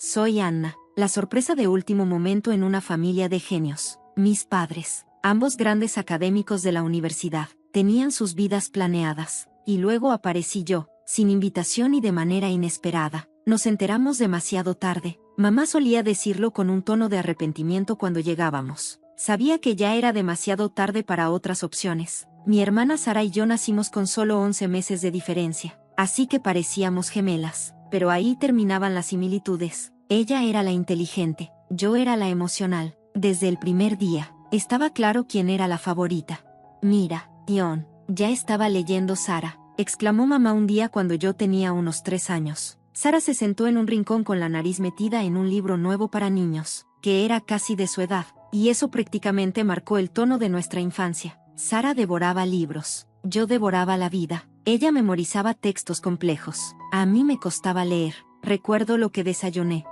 Soy Anna, la sorpresa de último momento en una familia de genios. Mis padres, ambos grandes académicos de la universidad, tenían sus vidas planeadas, y luego aparecí yo, sin invitación y de manera inesperada. Nos enteramos demasiado tarde. Mamá solía decirlo con un tono de arrepentimiento cuando llegábamos. Sabía que ya era demasiado tarde para otras opciones. Mi hermana Sara y yo nacimos con solo 11 meses de diferencia, así que parecíamos gemelas, pero ahí terminaban las similitudes. Ella era la inteligente, yo era la emocional. Desde el primer día, estaba claro quién era la favorita. Mira, Dion, ya estaba leyendo Sara, exclamó mamá un día cuando yo tenía unos 3 años. Sara se sentó en un rincón con la nariz metida en un libro nuevo para niños, que era casi de su edad, y eso prácticamente marcó el tono de nuestra infancia. Sara devoraba libros, yo devoraba la vida. Ella memorizaba textos complejos, a mí me costaba leer. Recuerdo lo que desayuné.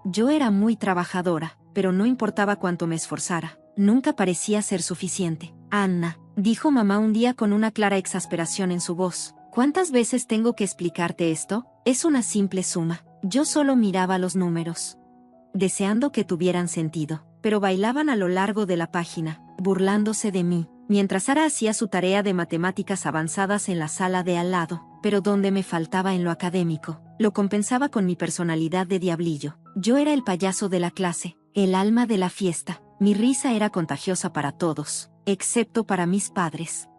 Yo era muy trabajadora, pero no importaba cuánto me esforzara, nunca parecía ser suficiente. Anna, dijo mamá un día con una clara exasperación en su voz, ¿cuántas veces tengo que explicarte esto? Es una simple suma. Yo solo miraba los números, deseando que tuvieran sentido, pero bailaban a lo largo de la página, burlándose de mí, mientras Sara hacía su tarea de matemáticas avanzadas en la sala de al lado, pero donde me faltaba en lo académico, lo compensaba con mi personalidad de diablillo. Yo era el payaso de la clase, el alma de la fiesta. Mi risa era contagiosa para todos, excepto para mis padres.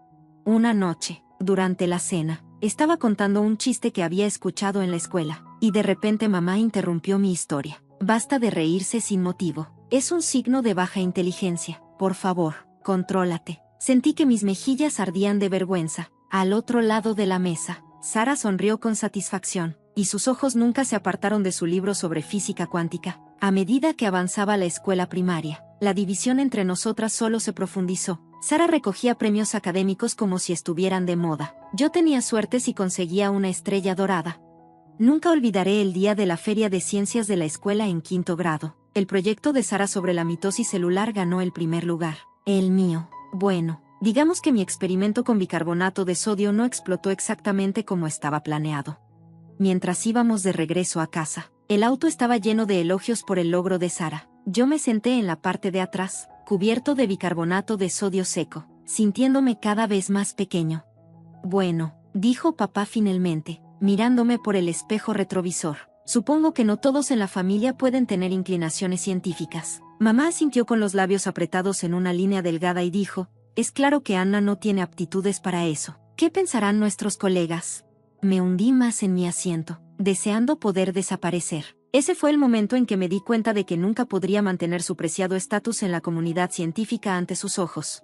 Una noche, durante la cena, estaba contando un chiste que había escuchado en la escuela, y de repente mamá interrumpió mi historia. Basta de reírse sin motivo. Es un signo de baja inteligencia. Por favor, contrólate. Sentí que mis mejillas ardían de vergüenza. Al otro lado de la mesa, Sara sonrió con satisfacción, y sus ojos nunca se apartaron de su libro sobre física cuántica. A medida que avanzaba la escuela primaria, la división entre nosotras solo se profundizó. Sara recogía premios académicos como si estuvieran de moda. Yo tenía suerte si conseguía una estrella dorada. Nunca olvidaré el día de la Feria de Ciencias de la escuela en 5º grado. El proyecto de Sara sobre la mitosis celular ganó el primer lugar. El mío, bueno, digamos que mi experimento con bicarbonato de sodio no explotó exactamente como estaba planeado. Mientras íbamos de regreso a casa, el auto estaba lleno de elogios por el logro de Sara. Yo me senté en la parte de atrás, cubierto de bicarbonato de sodio seco, sintiéndome cada vez más pequeño. Bueno, dijo papá finalmente, mirándome por el espejo retrovisor. Supongo que no todos en la familia pueden tener inclinaciones científicas. Mamá asintió con los labios apretados en una línea delgada y dijo, es claro que Anna no tiene aptitudes para eso. ¿Qué pensarán nuestros colegas? Me hundí más en mi asiento, deseando poder desaparecer. Ese fue el momento en que me di cuenta de que nunca podría mantener su preciado estatus en la comunidad científica ante sus ojos.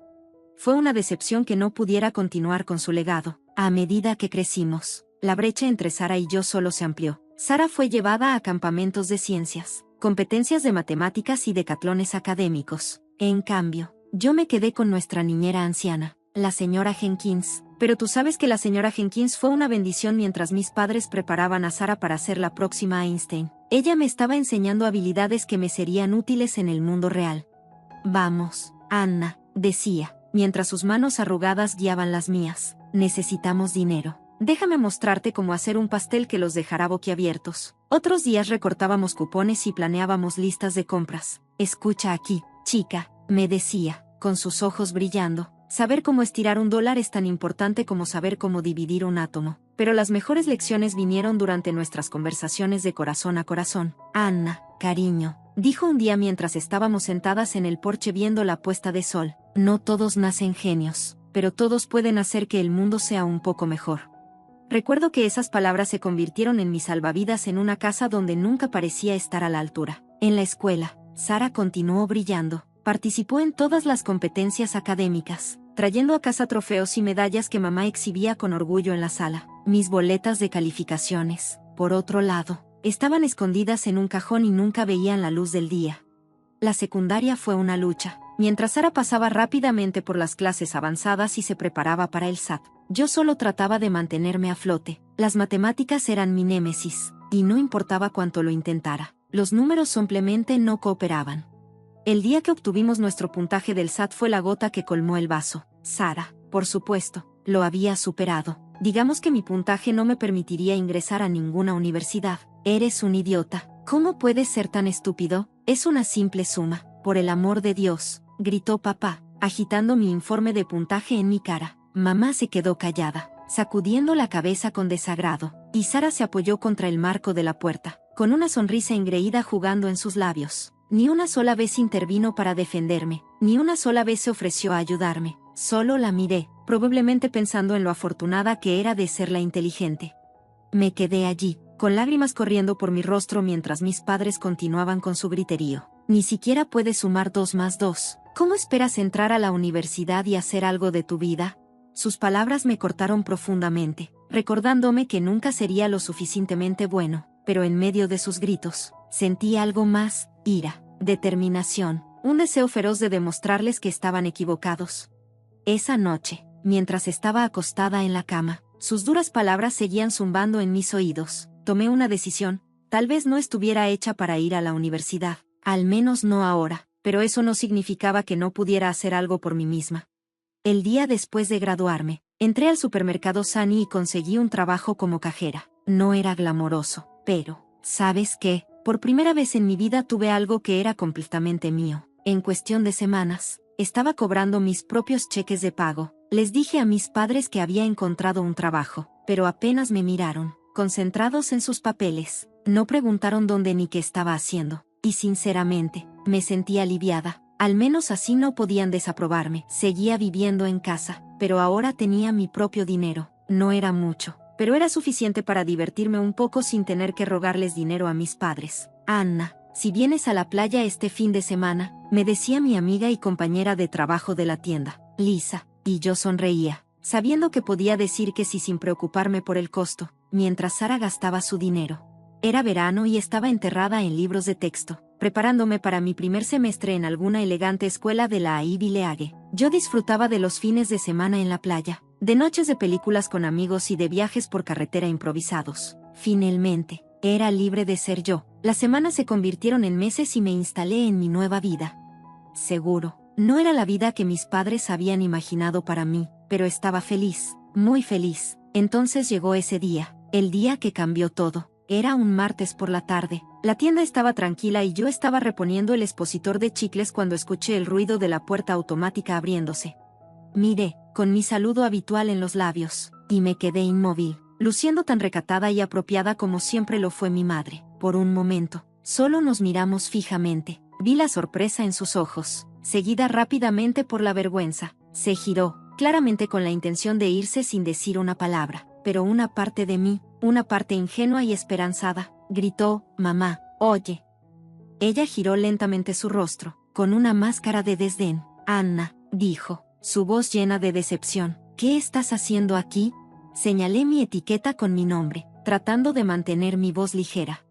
Fue una decepción que no pudiera continuar con su legado. A medida que crecimos, la brecha entre Sara y yo solo se amplió. Sara fue llevada a campamentos de ciencias, competencias de matemáticas y decatlones académicos. En cambio, yo me quedé con nuestra niñera anciana, la señora Jenkins. Pero tú sabes que la señora Jenkins fue una bendición mientras mis padres preparaban a Sara para ser la próxima Einstein. Ella me estaba enseñando habilidades que me serían útiles en el mundo real. Vamos, Anna, decía, mientras sus manos arrugadas guiaban las mías. Necesitamos dinero. Déjame mostrarte cómo hacer un pastel que los dejará boquiabiertos. Otros días recortábamos cupones y planeábamos listas de compras. Escucha aquí, chica, me decía, con sus ojos brillando. Saber cómo estirar $1 es tan importante como saber cómo dividir un átomo. Pero las mejores lecciones vinieron durante nuestras conversaciones de corazón a corazón. Anna, cariño, dijo un día mientras estábamos sentadas en el porche viendo la puesta de sol. No todos nacen genios, pero todos pueden hacer que el mundo sea un poco mejor. Recuerdo que esas palabras se convirtieron en mi salvavidas en una casa donde nunca parecía estar a la altura. En la escuela, Sara continuó brillando. Participó en todas las competencias académicas, trayendo a casa trofeos y medallas que mamá exhibía con orgullo en la sala. Mis boletas de calificaciones, por otro lado, estaban escondidas en un cajón y nunca veían la luz del día. La secundaria fue una lucha. Mientras Sara pasaba rápidamente por las clases avanzadas y se preparaba para el SAT, yo solo trataba de mantenerme a flote. Las matemáticas eran mi némesis, y no importaba cuánto lo intentara, los números simplemente no cooperaban. El día que obtuvimos nuestro puntaje del SAT fue la gota que colmó el vaso. Sara, por supuesto, lo había superado. Digamos que mi puntaje no me permitiría ingresar a ninguna universidad. Eres un idiota, ¿Cómo puedes ser tan estúpido? Es una simple suma. Por el amor de Dios, gritó papá, agitando mi informe de puntaje en mi cara. Mamá se quedó callada, sacudiendo la cabeza con desagrado, y Sara se apoyó contra el marco de la puerta, con una sonrisa engreída jugando en sus labios. Ni una sola vez intervino para defenderme, ni una sola vez se ofreció a ayudarme. Solo la miré, probablemente pensando en lo afortunada que era de ser la inteligente. Me quedé allí, con lágrimas corriendo por mi rostro mientras mis padres continuaban con su griterío. Ni siquiera puedes sumar 2 más 2. ¿Cómo esperas entrar a la universidad y hacer algo de tu vida? Sus palabras me cortaron profundamente, recordándome que nunca sería lo suficientemente bueno, pero en medio de sus gritos, sentí algo más: ira, determinación, un deseo feroz de demostrarles que estaban equivocados. Esa noche, mientras estaba acostada en la cama, sus duras palabras seguían zumbando en mis oídos. Tomé una decisión. Tal vez no estuviera hecha para ir a la universidad, al menos no ahora, pero eso no significaba que no pudiera hacer algo por mí misma. El día después de graduarme, entré al supermercado Sani y conseguí un trabajo como cajera. No era glamoroso, pero, ¿sabes qué? Por primera vez en mi vida tuve algo que era completamente mío. En cuestión de semanas, estaba cobrando mis propios cheques de pago. Les dije a mis padres que había encontrado un trabajo, pero apenas me miraron, concentrados en sus papeles. No preguntaron dónde ni qué estaba haciendo, y sinceramente, me sentí aliviada. Al menos así no podían desaprobarme. Seguía viviendo en casa, pero ahora tenía mi propio dinero. No era mucho, pero era suficiente para divertirme un poco sin tener que rogarles dinero a mis padres. Anna, si vienes a la playa este fin de semana, me decía mi amiga y compañera de trabajo de la tienda, Lisa, y yo sonreía, sabiendo que podía decir que sí sin preocuparme por el costo, mientras Sara gastaba su dinero. Era verano y estaba enterrada en libros de texto, preparándome para mi primer semestre en alguna elegante escuela de la Ivy League. Yo disfrutaba de los fines de semana en la playa, de noches de películas con amigos y de viajes por carretera improvisados. Finalmente, era libre de ser yo. Las semanas se convirtieron en meses y me instalé en mi nueva vida. Seguro, no era la vida que mis padres habían imaginado para mí, pero estaba feliz, muy feliz. Entonces llegó ese día, el día que cambió todo. Era un martes por la tarde. La tienda estaba tranquila y yo estaba reponiendo el expositor de chicles cuando escuché el ruido de la puerta automática abriéndose. Miré, con mi saludo habitual en los labios, y me quedé inmóvil, luciendo tan recatada y apropiada como siempre lo fue mi madre. Por un momento, solo nos miramos fijamente. Vi la sorpresa en sus ojos, seguida rápidamente por la vergüenza. Se giró, claramente con la intención de irse sin decir una palabra, pero una parte de mí, una parte ingenua y esperanzada, gritó: «Mamá, oye». Ella giró lentamente su rostro, con una máscara de desdén. «Anna», dijo, su voz llena de decepción, «¿qué estás haciendo aquí?». Señalé mi etiqueta con mi nombre, tratando de mantener mi voz ligera.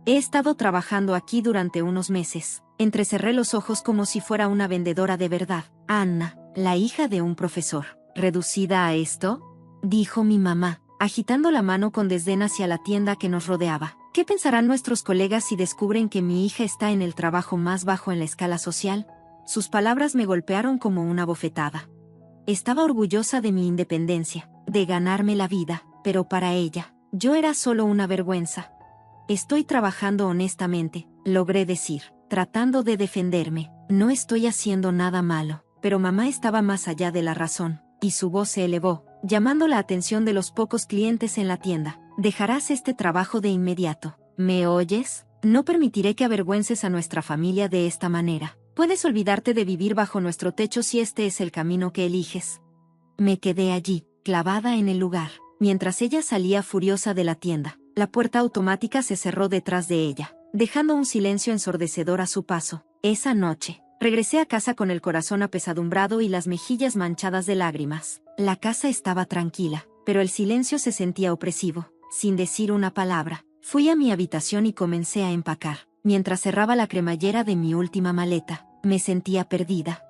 «He estado trabajando aquí durante unos meses». Entrecerré los ojos como si fuera una vendedora de verdad. «Anna, la hija de un profesor, ¿reducida a esto?», dijo mi mamá, agitando la mano con desdén hacia la tienda que nos rodeaba. «¿Qué pensarán nuestros colegas si descubren que mi hija está en el trabajo más bajo en la escala social?». Sus palabras me golpearon como una bofetada. Estaba orgullosa de mi independencia, de ganarme la vida, pero para ella, yo era solo una vergüenza. «Estoy trabajando honestamente», logré decir, tratando de defenderme. «No estoy haciendo nada malo». Pero mamá estaba más allá de la razón, y su voz se elevó, llamando la atención de los pocos clientes en la tienda. «Dejarás este trabajo de inmediato. ¿Me oyes? No permitiré que avergüences a nuestra familia de esta manera. Puedes olvidarte de vivir bajo nuestro techo si este es el camino que eliges». Me quedé allí, clavada en el lugar, mientras ella salía furiosa de la tienda. La puerta automática se cerró detrás de ella, dejando un silencio ensordecedor a su paso. Esa noche, regresé a casa con el corazón apesadumbrado y las mejillas manchadas de lágrimas. La casa estaba tranquila, pero el silencio se sentía opresivo. Sin decir una palabra, fui a mi habitación y comencé a empacar. Mientras cerraba la cremallera de mi última maleta, me sentía perdida.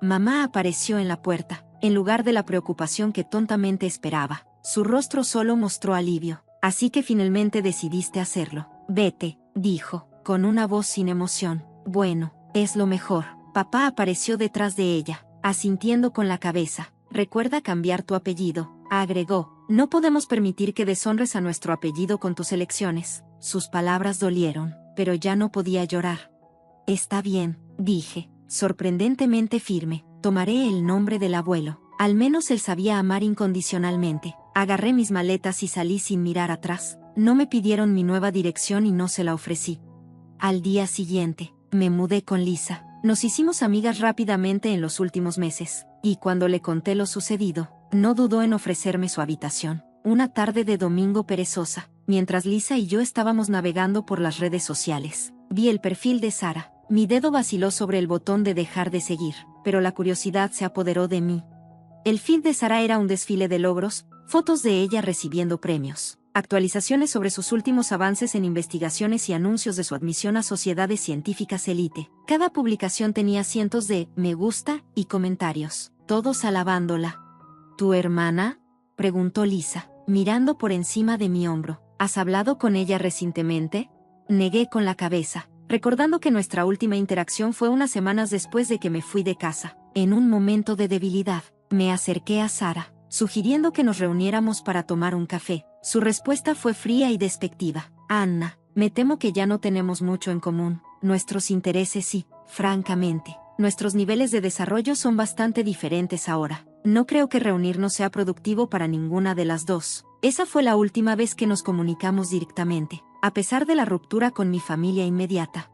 Mamá apareció en la puerta, en lugar de la preocupación que tontamente esperaba. Su rostro solo mostró alivio. «Así que finalmente decidiste hacerlo. Vete», dijo, con una voz sin emoción. «Bueno, es lo mejor». Papá apareció detrás de ella, asintiendo con la cabeza. «Recuerda cambiar tu apellido», agregó. «No podemos permitir que deshonres a nuestro apellido con tus elecciones». Sus palabras dolieron, pero ya no podía llorar. Está bien, dije, sorprendentemente firme, tomaré el nombre del abuelo. Al menos él sabía amar incondicionalmente. Agarré mis maletas y salí sin mirar atrás. No me pidieron mi nueva dirección y no se la ofrecí. Al día siguiente, me mudé con Lisa. Nos hicimos amigas rápidamente en los últimos meses, y cuando le conté lo sucedido, no dudó en ofrecerme su habitación. Una tarde de domingo perezosa, mientras Lisa y yo estábamos navegando por las redes sociales, vi el perfil de Sara. Mi dedo vaciló sobre el botón de dejar de seguir, pero la curiosidad se apoderó de mí. El feed de Sara era un desfile de logros, fotos de ella recibiendo premios, actualizaciones sobre sus últimos avances en investigaciones y anuncios de su admisión a sociedades científicas élite. Cada publicación tenía cientos de me gusta y comentarios, todos alabándola. ¿Tu hermana?, preguntó Lisa, mirando por encima de mi hombro. ¿Has hablado con ella recientemente? Negué con la cabeza, recordando que nuestra última interacción fue unas semanas después de que me fui de casa. En un momento de debilidad, me acerqué a Sara, sugiriendo que nos reuniéramos para tomar un café. Su respuesta fue fría y despectiva. Anna, me temo que ya no tenemos mucho en común. Nuestros intereses sí, francamente. Nuestros niveles de desarrollo son bastante diferentes ahora. No creo que reunirnos sea productivo para ninguna de las dos. Esa fue la última vez que nos comunicamos directamente, a pesar de la ruptura con mi familia inmediata.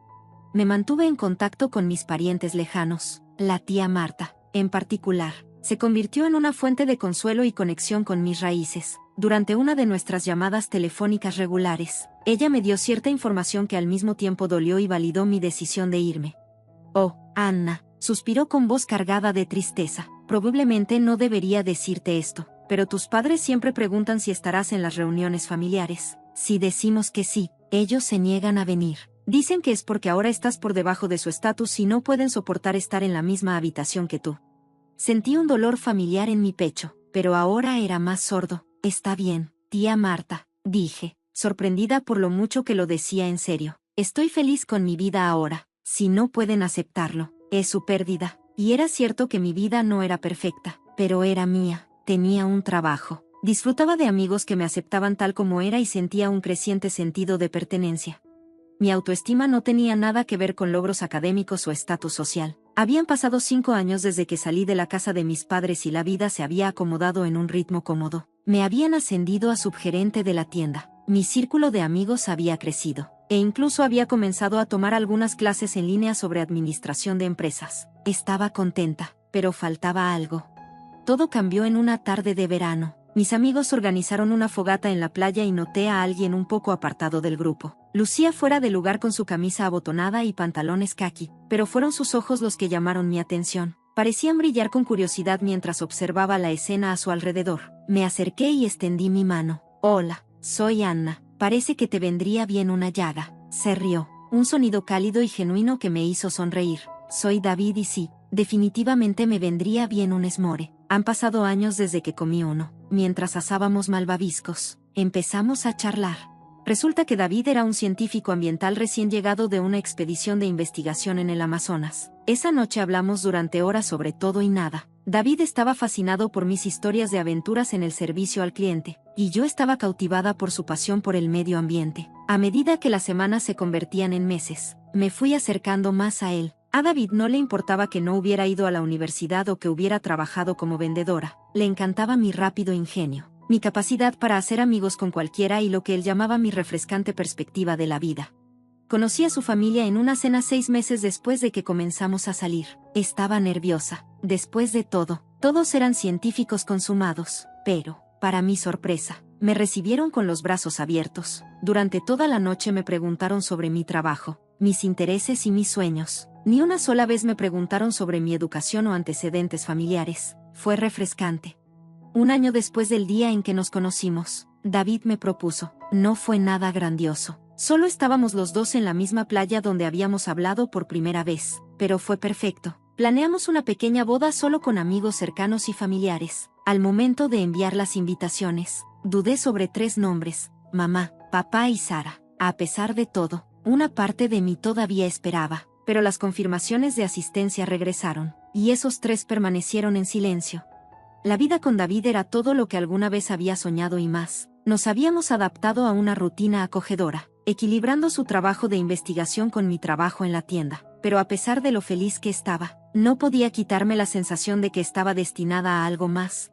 Me mantuve en contacto con mis parientes lejanos. La tía Marta, en particular, se convirtió en una fuente de consuelo y conexión con mis raíces. Durante una de nuestras llamadas telefónicas regulares, ella me dio cierta información que al mismo tiempo dolió y validó mi decisión de irme. Oh, Anna, suspiró con voz cargada de tristeza. Probablemente no debería decirte esto, pero tus padres siempre preguntan si estarás en las reuniones familiares. Si decimos que sí, ellos se niegan a venir. Dicen que es porque ahora estás por debajo de su estatus y no pueden soportar estar en la misma habitación que tú. Sentí un dolor familiar en mi pecho, pero ahora era más sordo. Está bien, tía Marta, dije, sorprendida por lo mucho que lo decía en serio. Estoy feliz con mi vida ahora. Si no pueden aceptarlo, es su pérdida. Y era cierto que mi vida no era perfecta, pero era mía. Tenía un trabajo. Disfrutaba de amigos que me aceptaban tal como era y sentía un creciente sentido de pertenencia. Mi autoestima no tenía nada que ver con logros académicos o estatus social. Habían pasado 5 años desde que salí de la casa de mis padres y la vida se había acomodado en un ritmo cómodo. Me habían ascendido a subgerente de la tienda. Mi círculo de amigos había crecido, e incluso había comenzado a tomar algunas clases en línea sobre administración de empresas. Estaba contenta, pero faltaba algo. Todo cambió en una tarde de verano. Mis amigos organizaron una fogata en la playa y noté a alguien un poco apartado del grupo. Lucía fuera de lugar con su camisa abotonada y pantalones caqui, pero fueron sus ojos los que llamaron mi atención. Parecían brillar con curiosidad mientras observaba la escena a su alrededor. Me acerqué y extendí mi mano. Hola, soy Anna. Parece que te vendría bien una llaga. Se rió, un sonido cálido y genuino que me hizo sonreír. Soy David y sí, definitivamente me vendría bien un esmore. Han pasado años desde que comí uno. Mientras asábamos malvaviscos, empezamos a charlar. Resulta que David era un científico ambiental recién llegado de una expedición de investigación en el Amazonas. Esa noche hablamos durante horas sobre todo y nada. David estaba fascinado por mis historias de aventuras en el servicio al cliente, y yo estaba cautivada por su pasión por el medio ambiente. A medida que las semanas se convertían en meses, me fui acercando más a él. A David no le importaba que no hubiera ido a la universidad o que hubiera trabajado como vendedora. Le encantaba mi rápido ingenio, mi capacidad para hacer amigos con cualquiera y lo que él llamaba mi refrescante perspectiva de la vida. Conocí a su familia en una cena 6 meses después de que comenzamos a salir. Estaba nerviosa. Después de todo, todos eran científicos consumados, pero, para mi sorpresa, me recibieron con los brazos abiertos. Durante toda la noche me preguntaron sobre mi trabajo, mis intereses y mis sueños. Ni una sola vez me preguntaron sobre mi educación o antecedentes familiares. Fue refrescante. Un año después del día en que nos conocimos, David me propuso. No fue nada grandioso. Solo estábamos los dos en la misma playa donde habíamos hablado por primera vez, pero fue perfecto. Planeamos una pequeña boda solo con amigos cercanos y familiares. Al momento de enviar las invitaciones, dudé sobre 3 nombres: mamá, papá y Sara. A pesar de todo, una parte de mí todavía esperaba, pero las confirmaciones de asistencia regresaron, y esos 3 permanecieron en silencio. La vida con David era todo lo que alguna vez había soñado y más. Nos habíamos adaptado a una rutina acogedora. equilibrando su trabajo de investigación con mi trabajo en la tienda. Pero a pesar de lo feliz que estaba, no podía quitarme la sensación de que estaba destinada a algo más.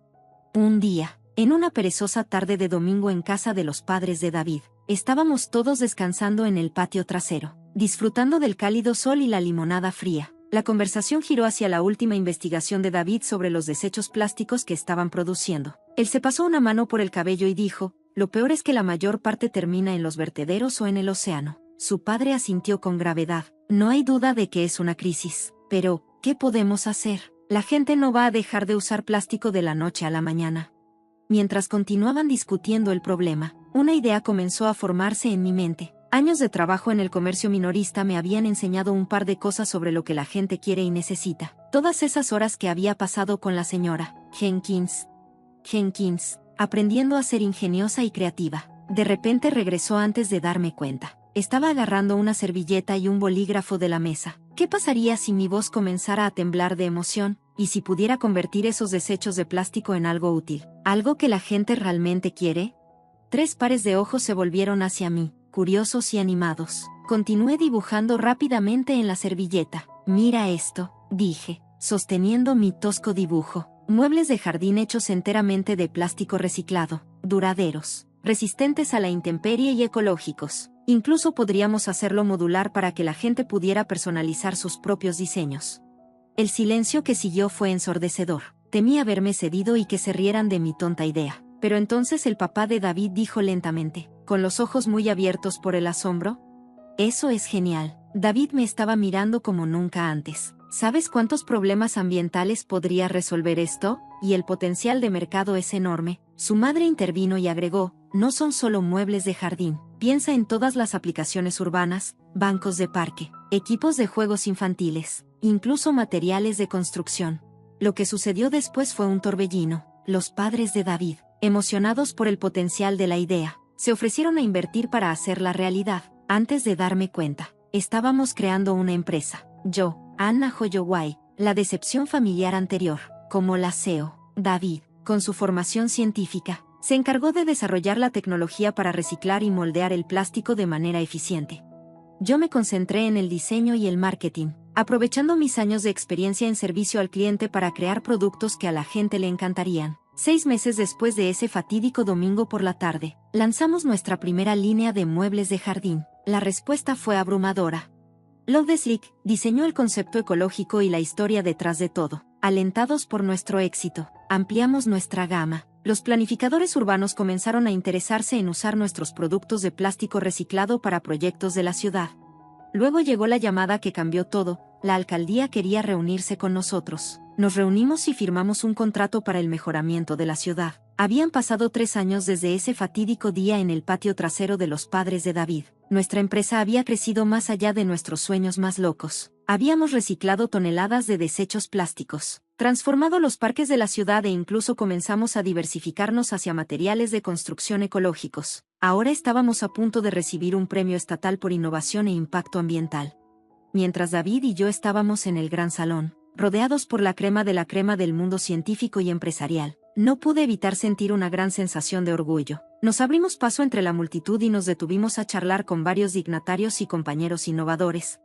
Un día, en una perezosa tarde de domingo en casa de los padres de David, estábamos todos descansando en el patio trasero, disfrutando del cálido sol y la limonada fría. La conversación giró hacia la última investigación de David sobre los desechos plásticos que estaban produciendo. Él se pasó una mano por el cabello y dijo: lo peor es que la mayor parte termina en los vertederos o en el océano. Su padre asintió con gravedad. No hay duda de que es una crisis. Pero, ¿qué podemos hacer? La gente no va a dejar de usar plástico de la noche a la mañana. Mientras continuaban discutiendo el problema, una idea comenzó a formarse en mi mente. Años de trabajo en el comercio minorista me habían enseñado un par de cosas sobre lo que la gente quiere y necesita. Todas esas horas que había pasado con la señora Jenkins, aprendiendo a ser ingeniosa y creativa. De repente regresó antes de darme cuenta. Estaba agarrando una servilleta y un bolígrafo de la mesa. ¿Qué pasaría si mi voz comenzara a temblar de emoción? ¿Y si pudiera convertir esos desechos de plástico en algo útil? ¿Algo que la gente realmente quiere? 3 pares de ojos se volvieron hacia mí, curiosos y animados. Continué dibujando rápidamente en la servilleta. Mira esto, dije, sosteniendo mi tosco dibujo. Muebles de jardín hechos enteramente de plástico reciclado, duraderos, resistentes a la intemperie y ecológicos. Incluso podríamos hacerlo modular para que la gente pudiera personalizar sus propios diseños. El silencio que siguió fue ensordecedor. Temí haberme cedido y que se rieran de mi tonta idea. Pero entonces el papá de David dijo lentamente, con los ojos muy abiertos por el asombro: eso es genial. David me estaba mirando como nunca antes. ¿Sabes cuántos problemas ambientales podría resolver esto? Y el potencial de mercado es enorme. Su madre intervino y agregó: no son solo muebles de jardín. Piensa en todas las aplicaciones urbanas, bancos de parque, equipos de juegos infantiles, incluso materiales de construcción. Lo que sucedió después fue un torbellino. Los padres de David, emocionados por el potencial de la idea, se ofrecieron a invertir para hacerla realidad. Antes de darme cuenta, estábamos creando una empresa. Yo, Anna Holloway, la decepción familiar anterior, como la CEO. David, con su formación científica, se encargó de desarrollar la tecnología para reciclar y moldear el plástico de manera eficiente. Yo me concentré en el diseño y el marketing, aprovechando mis años de experiencia en servicio al cliente para crear productos que a la gente le encantarían. 6 meses después de ese fatídico domingo por la tarde, lanzamos nuestra primera línea de muebles de jardín. La respuesta fue abrumadora. Lovedeslick diseñó el concepto ecológico y la historia detrás de todo. Alentados por nuestro éxito, ampliamos nuestra gama. Los planificadores urbanos comenzaron a interesarse en usar nuestros productos de plástico reciclado para proyectos de la ciudad. Luego llegó la llamada que cambió todo. La alcaldía quería reunirse con nosotros. Nos reunimos y firmamos un contrato para el mejoramiento de la ciudad. Habían pasado 3 años desde ese fatídico día en el patio trasero de los padres de David. Nuestra empresa había crecido más allá de nuestros sueños más locos. Habíamos reciclado toneladas de desechos plásticos, transformado los parques de la ciudad e incluso comenzamos a diversificarnos hacia materiales de construcción ecológicos. Ahora estábamos a punto de recibir un premio estatal por innovación e impacto ambiental. Mientras David y yo estábamos en el gran salón, rodeados por la crema del mundo científico y empresarial, no pude evitar sentir una gran sensación de orgullo. Nos abrimos paso entre la multitud y nos detuvimos a charlar con varios dignatarios y compañeros innovadores.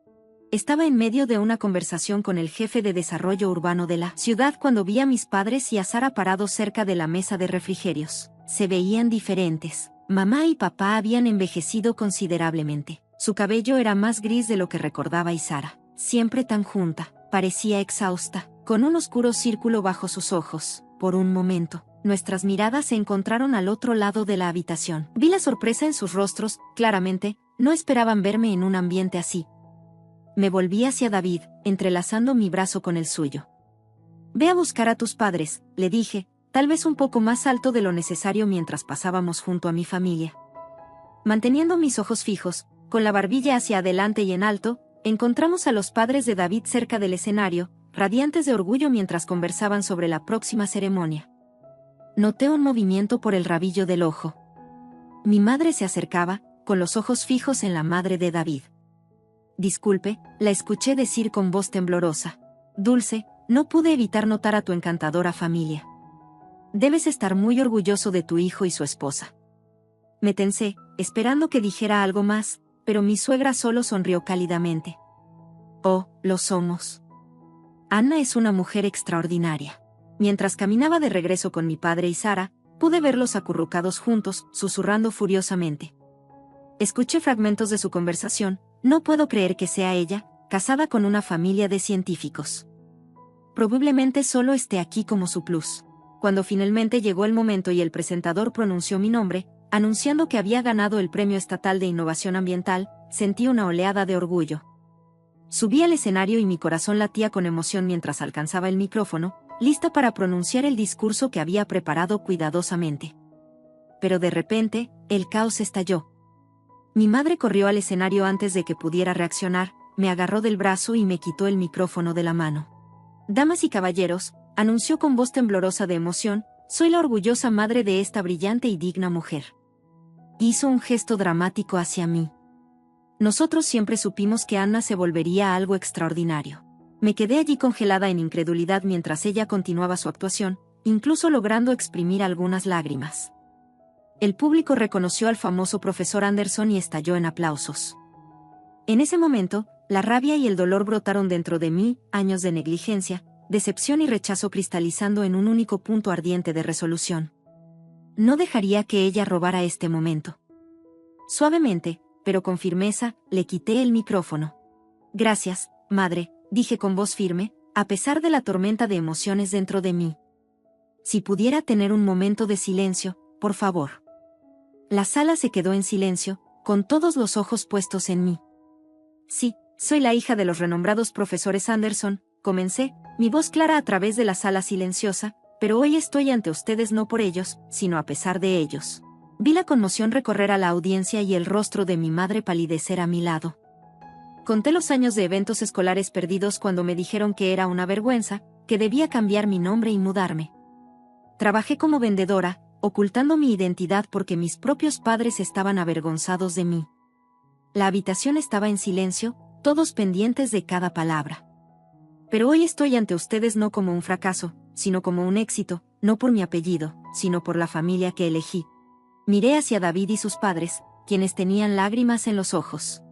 Estaba en medio de una conversación con el jefe de desarrollo urbano de la ciudad cuando vi a mis padres y a Sara parados cerca de la mesa de refrigerios. Se veían diferentes. Mamá y papá habían envejecido considerablemente. Su cabello era más gris de lo que recordaba y Sara, siempre tan junta, parecía exhausta, con un oscuro círculo bajo sus ojos. Por un momento, nuestras miradas se encontraron al otro lado de la habitación. Vi la sorpresa en sus rostros. Claramente, no esperaban verme en un ambiente así. Me volví hacia David, entrelazando mi brazo con el suyo. Ve a buscar a tus padres, le dije, tal vez un poco más alto de lo necesario mientras pasábamos junto a mi familia. Manteniendo mis ojos fijos, con la barbilla hacia adelante y en alto, encontramos a los padres de David cerca del escenario, radiantes de orgullo mientras conversaban sobre la próxima ceremonia. Noté un movimiento por el rabillo del ojo. Mi madre se acercaba, con los ojos fijos en la madre de David. Disculpe, la escuché decir con voz temblorosa. Dulce, no pude evitar notar a tu encantadora familia. Debes estar muy orgulloso de tu hijo y su esposa. Me tensé, esperando que dijera algo más, pero mi suegra solo sonrió cálidamente. Oh, lo somos. Anna es una mujer extraordinaria. Mientras caminaba de regreso con mi padre y Sara, pude verlos acurrucados juntos, susurrando furiosamente. Escuché fragmentos de su conversación. No puedo creer que sea ella, casada con una familia de científicos. Probablemente solo esté aquí como su plus. Cuando finalmente llegó el momento y el presentador pronunció mi nombre, anunciando que había ganado el Premio Estatal de Innovación Ambiental, sentí una oleada de orgullo. Subí al escenario y mi corazón latía con emoción mientras alcanzaba el micrófono, lista para pronunciar el discurso que había preparado cuidadosamente. Pero de repente, el caos estalló. Mi madre corrió al escenario antes de que pudiera reaccionar, me agarró del brazo y me quitó el micrófono de la mano. «Damas y caballeros», anunció con voz temblorosa de emoción, «soy la orgullosa madre de esta brillante y digna mujer». Hizo un gesto dramático hacia mí. Nosotros siempre supimos que Anna se volvería algo extraordinario. Me quedé allí congelada en incredulidad mientras ella continuaba su actuación, incluso logrando exprimir algunas lágrimas. El público reconoció al famoso profesor Anderson y estalló en aplausos. En ese momento, la rabia y el dolor brotaron dentro de mí, años de negligencia, decepción y rechazo cristalizando en un único punto ardiente de resolución. No dejaría que ella robara este momento. Suavemente, pero con firmeza, le quité el micrófono. «Gracias, madre», dije con voz firme, a pesar de la tormenta de emociones dentro de mí. «Si pudiera tener un momento de silencio, por favor». La sala se quedó en silencio, con todos los ojos puestos en mí. «Sí, soy la hija de los renombrados profesores Anderson», comencé, mi voz clara a través de la sala silenciosa, «pero hoy estoy ante ustedes no por ellos, sino a pesar de ellos». Vi la conmoción recorrer a la audiencia y el rostro de mi madre palidecer a mi lado. Conté los años de eventos escolares perdidos cuando me dijeron que era una vergüenza, que debía cambiar mi nombre y mudarme. Trabajé como vendedora, ocultando mi identidad porque mis propios padres estaban avergonzados de mí. La habitación estaba en silencio, todos pendientes de cada palabra. Pero hoy estoy ante ustedes no como un fracaso, sino como un éxito, no por mi apellido, sino por la familia que elegí. Miré hacia David y sus padres, quienes tenían lágrimas en los ojos.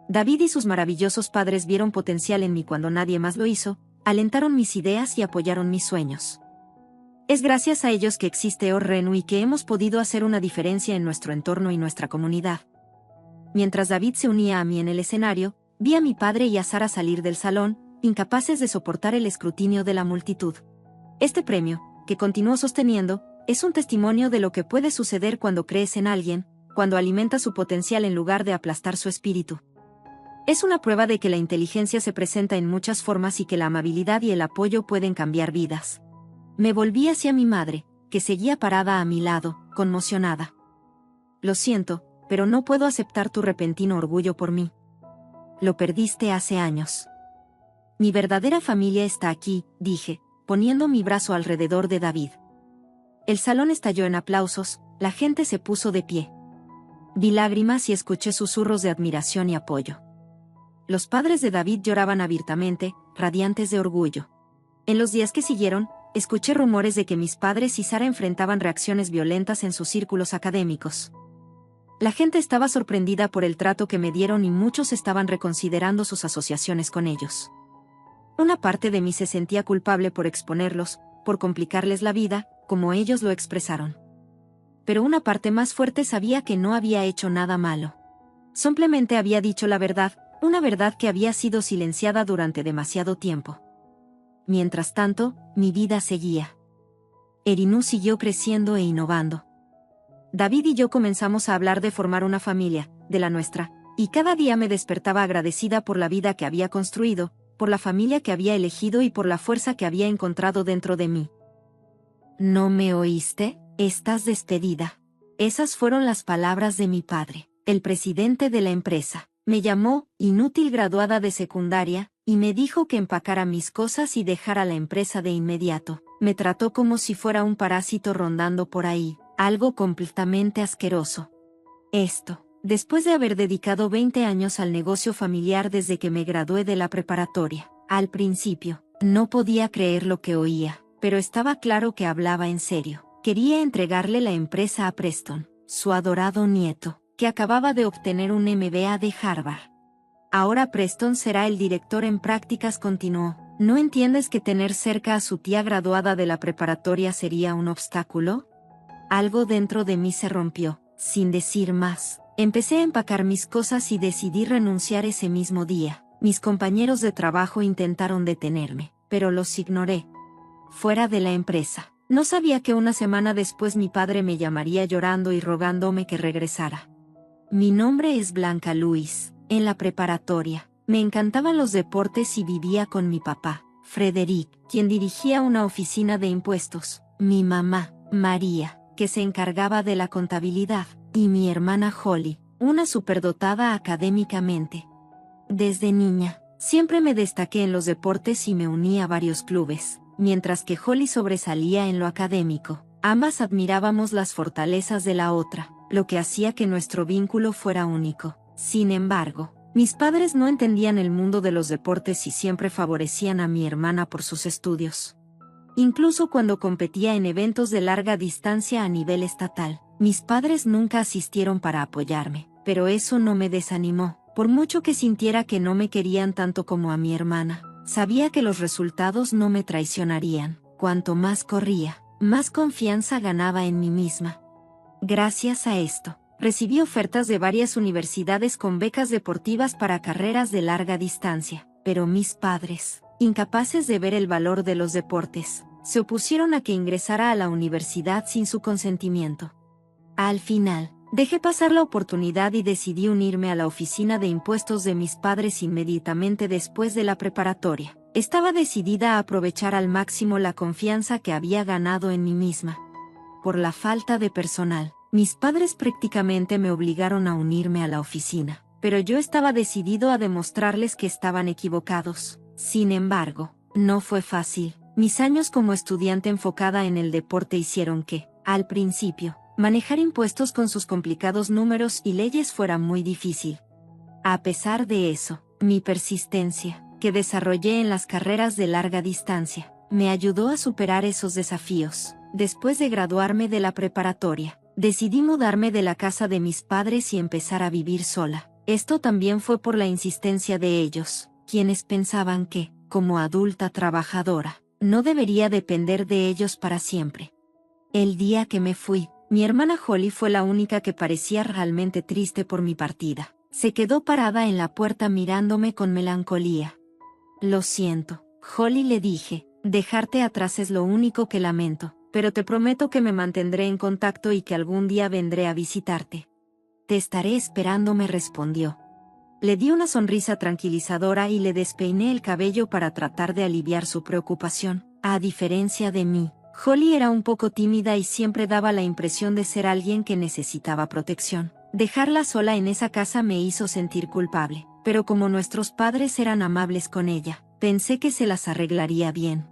David y sus maravillosos padres vieron potencial en mí cuando nadie más lo hizo, alentaron mis ideas y apoyaron mis sueños. Es gracias a ellos que existe Orrenu y que hemos podido hacer una diferencia en nuestro entorno y nuestra comunidad. Mientras David se unía a mí en el escenario, vi a mi padre y a Sara salir del salón, incapaces de soportar el escrutinio de la multitud. Este premio, que continuó sosteniendo, es un testimonio de lo que puede suceder cuando crees en alguien, cuando alimentas su potencial en lugar de aplastar su espíritu. Es una prueba de que la inteligencia se presenta en muchas formas y que la amabilidad y el apoyo pueden cambiar vidas. Me volví hacia mi madre, que seguía parada a mi lado, conmocionada. «Lo siento, pero no puedo aceptar tu repentino orgullo por mí. Lo perdiste hace años». «Mi verdadera familia está aquí», dije, poniendo mi brazo alrededor de David. El salón estalló en aplausos, la gente se puso de pie. Vi lágrimas y escuché susurros de admiración y apoyo. Los padres de David lloraban abiertamente, radiantes de orgullo. En los días que siguieron, escuché rumores de que mis padres y Sara enfrentaban reacciones violentas en sus círculos académicos. La gente estaba sorprendida por el trato que me dieron y muchos estaban reconsiderando sus asociaciones con ellos. Una parte de mí se sentía culpable por exponerlos, por complicarles la vida, como ellos lo expresaron. Pero una parte más fuerte sabía que no había hecho nada malo. Simplemente había dicho la verdad, una verdad que había sido silenciada durante demasiado tiempo. Mientras tanto, mi vida seguía. Erinú siguió creciendo e innovando. David y yo comenzamos a hablar de formar una familia, de la nuestra, y cada día me despertaba agradecida por la vida que había construido, por la familia que había elegido y por la fuerza que había encontrado dentro de mí. «¿No me oíste? Estás despedida». Esas fueron las palabras de mi padre, el presidente de la empresa. Me llamó, inútil graduada de secundaria, y me dijo que empacara mis cosas y dejara la empresa de inmediato. Me trató como si fuera un parásito rondando por ahí, algo completamente asqueroso. Esto, después de haber dedicado 20 años al negocio familiar desde que me gradué de la preparatoria. Al principio, no podía creer lo que oía, pero estaba claro que hablaba en serio. Quería entregarle la empresa a Preston, su adorado nieto. que acababa de obtener un MBA de Harvard. Ahora Preston será el director en prácticas, continuó. ¿No entiendes que tener cerca a su tía graduada de la preparatoria sería un obstáculo? Algo dentro de mí se rompió. Sin decir más, empecé a empacar mis cosas y decidí renunciar ese mismo día. Mis compañeros de trabajo intentaron detenerme, pero los ignoré. Fuera de la empresa, no sabía que una semana después mi padre me llamaría llorando y rogándome que regresara. Mi nombre es Blanca Luis. En la preparatoria, me encantaban los deportes y vivía con mi papá, Frederick, quien dirigía una oficina de impuestos, mi mamá, María, que se encargaba de la contabilidad, y mi hermana Holly, una superdotada académicamente. Desde niña, siempre me destaqué en los deportes y me uní a varios clubes, mientras que Holly sobresalía en lo académico. Ambas admirábamos las fortalezas de la otra, lo que hacía que nuestro vínculo fuera único. Sin embargo, mis padres no entendían el mundo de los deportes y siempre favorecían a mi hermana por sus estudios. Incluso cuando competía en eventos de larga distancia a nivel estatal, mis padres nunca asistieron para apoyarme, pero eso no me desanimó. Por mucho que sintiera que no me querían tanto como a mi hermana, sabía que los resultados no me traicionarían. Cuanto más corría, más confianza ganaba en mí misma. Gracias a esto, recibí ofertas de varias universidades con becas deportivas para carreras de larga distancia, pero mis padres, incapaces de ver el valor de los deportes, se opusieron a que ingresara a la universidad sin su consentimiento. Al final, dejé pasar la oportunidad y decidí unirme a la oficina de impuestos de mis padres inmediatamente después de la preparatoria. Estaba decidida a aprovechar al máximo la confianza que había ganado en mí misma. Por la falta de personal, mis padres prácticamente me obligaron a unirme a la oficina, pero yo estaba decidido a demostrarles que estaban equivocados. Sin embargo, no fue fácil. Mis años como estudiante enfocada en el deporte hicieron que, al principio, manejar impuestos con sus complicados números y leyes fuera muy difícil. A pesar de eso, mi persistencia, que desarrollé en las carreras de larga distancia, me ayudó a superar esos desafíos. Después de graduarme de la preparatoria, decidí mudarme de la casa de mis padres y empezar a vivir sola. Esto también fue por la insistencia de ellos, quienes pensaban que, como adulta trabajadora, no debería depender de ellos para siempre. El día que me fui, mi hermana Holly fue la única que parecía realmente triste por mi partida. Se quedó parada en la puerta mirándome con melancolía. Lo siento, Holly, le dije, dejarte atrás es lo único que lamento, pero te prometo que me mantendré en contacto y que algún día vendré a visitarte. Te estaré esperando, me respondió. Le di una sonrisa tranquilizadora y le despeiné el cabello para tratar de aliviar su preocupación. A diferencia de mí, Holly era un poco tímida y siempre daba la impresión de ser alguien que necesitaba protección. Dejarla sola en esa casa me hizo sentir culpable, pero como nuestros padres eran amables con ella, pensé que se las arreglaría bien.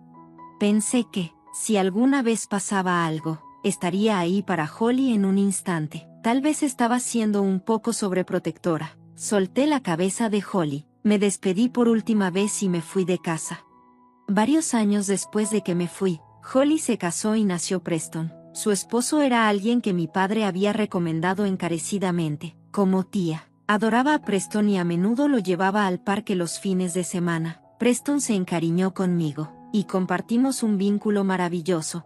Pensé que, si alguna vez pasaba algo, estaría ahí para Holly en un instante. Tal vez estaba siendo un poco sobreprotectora. Solté la cabeza de Holly, me despedí por última vez y me fui de casa. Varios años después de que me fui, Holly se casó y nació Preston. Su esposo era alguien que mi padre había recomendado encarecidamente, como tía. Adoraba a Preston y a menudo lo llevaba al parque los fines de semana. Preston se encariñó conmigo, y compartimos un vínculo maravilloso.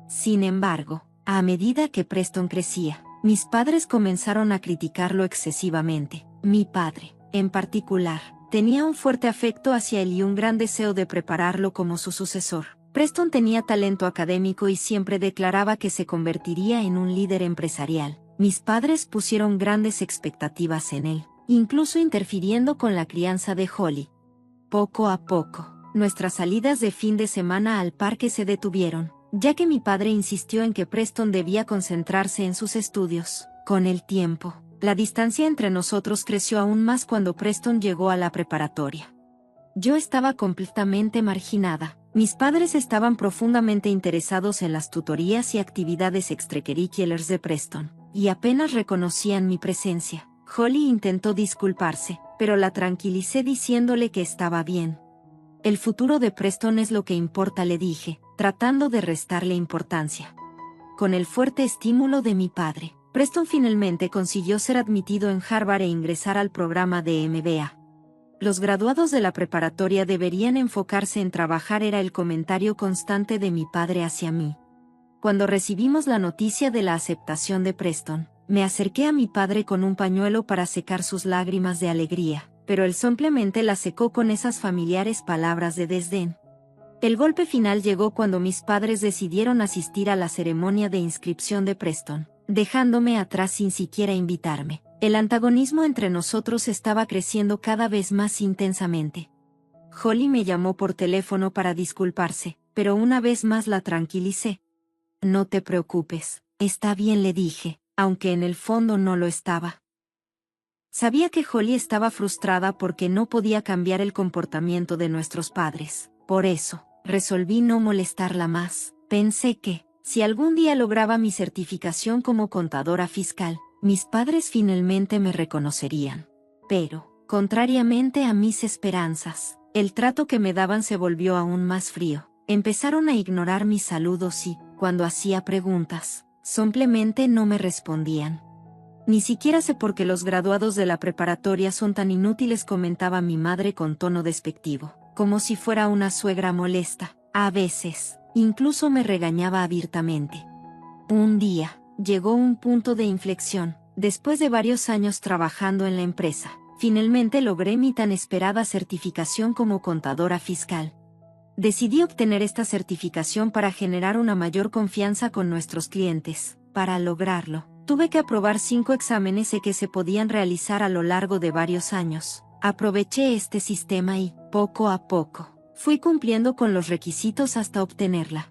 Sin embargo, a medida que Preston crecía, mis padres comenzaron a criticarlo excesivamente. Mi padre, en particular, tenía un fuerte afecto hacia él y un gran deseo de prepararlo como su sucesor. Preston tenía talento académico y siempre declaraba que se convertiría en un líder empresarial. Mis padres pusieron grandes expectativas en él, incluso interfiriendo con la crianza de Holly. Poco a poco, nuestras salidas de fin de semana al parque se detuvieron, ya que mi padre insistió en que Preston debía concentrarse en sus estudios. Con el tiempo, la distancia entre nosotros creció aún más cuando Preston llegó a la preparatoria. Yo estaba completamente marginada. Mis padres estaban profundamente interesados en las tutorías y actividades extracurriculares de Preston, y apenas reconocían mi presencia. Holly intentó disculparse, pero la tranquilicé diciéndole que estaba bien. El futuro de Preston es lo que importa, le dije, tratando de restarle importancia. Con el fuerte estímulo de mi padre, Preston finalmente consiguió ser admitido en Harvard e ingresar al programa de MBA. Los graduados de la preparatoria deberían enfocarse en trabajar, era el comentario constante de mi padre hacia mí. Cuando recibimos la noticia de la aceptación de Preston, me acerqué a mi padre con un pañuelo para secar sus lágrimas de alegría, pero él simplemente las secó con esas familiares palabras de desdén. El golpe final llegó cuando mis padres decidieron asistir a la ceremonia de inscripción de Preston, dejándome atrás sin siquiera invitarme. El antagonismo entre nosotros estaba creciendo cada vez más intensamente. Holly me llamó por teléfono para disculparse, pero una vez más la tranquilicé. No te preocupes, está bien, le dije, aunque en el fondo no lo estaba. Sabía que Holly estaba frustrada porque no podía cambiar el comportamiento de nuestros padres. Por eso, resolví no molestarla más. Pensé que, si algún día lograba mi certificación como contadora fiscal, mis padres finalmente me reconocerían. Pero, contrariamente a mis esperanzas, el trato que me daban se volvió aún más frío. Empezaron a ignorar mis saludos y, cuando hacía preguntas, simplemente no me respondían. Ni siquiera sé por qué los graduados de la preparatoria son tan inútiles, comentaba mi madre con tono despectivo, como si fuera una suegra molesta. A veces, incluso me regañaba abiertamente. Un día, llegó un punto de inflexión. Después de varios años trabajando en la empresa, finalmente logré mi tan esperada certificación como contadora fiscal. Decidí obtener esta certificación para generar una mayor confianza con nuestros clientes. Para lograrlo, tuve que aprobar 5 exámenes que se podían realizar a lo largo de varios años. Aproveché este sistema y, poco a poco, fui cumpliendo con los requisitos hasta obtenerla.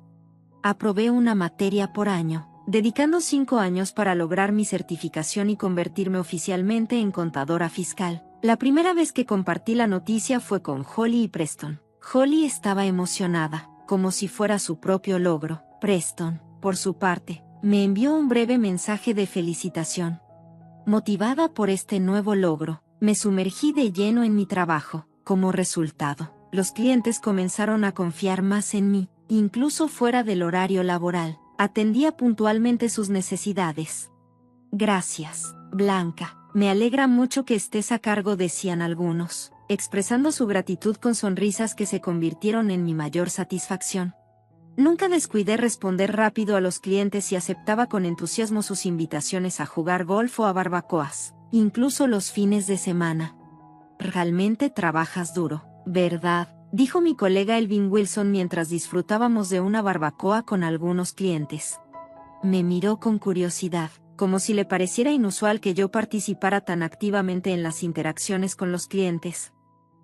Aprobé una materia por año, dedicando 5 años para lograr mi certificación y convertirme oficialmente en contadora fiscal. La primera vez que compartí la noticia fue con Holly y Preston. Holly estaba emocionada, como si fuera su propio logro. Preston, por su parte, me envió un breve mensaje de felicitación. Motivada por este nuevo logro, me sumergí de lleno en mi trabajo. Como resultado, los clientes comenzaron a confiar más en mí, incluso fuera del horario laboral. Atendía puntualmente sus necesidades. Gracias, Blanca. Me alegra mucho que estés a cargo, decían algunos, expresando su gratitud con sonrisas que se convirtieron en mi mayor satisfacción. Nunca descuidé responder rápido a los clientes y aceptaba con entusiasmo sus invitaciones a jugar golf o a barbacoas, incluso los fines de semana. Realmente trabajas duro, ¿verdad?, dijo mi colega Elvin Wilson mientras disfrutábamos de una barbacoa con algunos clientes. Me miró con curiosidad, como si le pareciera inusual que yo participara tan activamente en las interacciones con los clientes.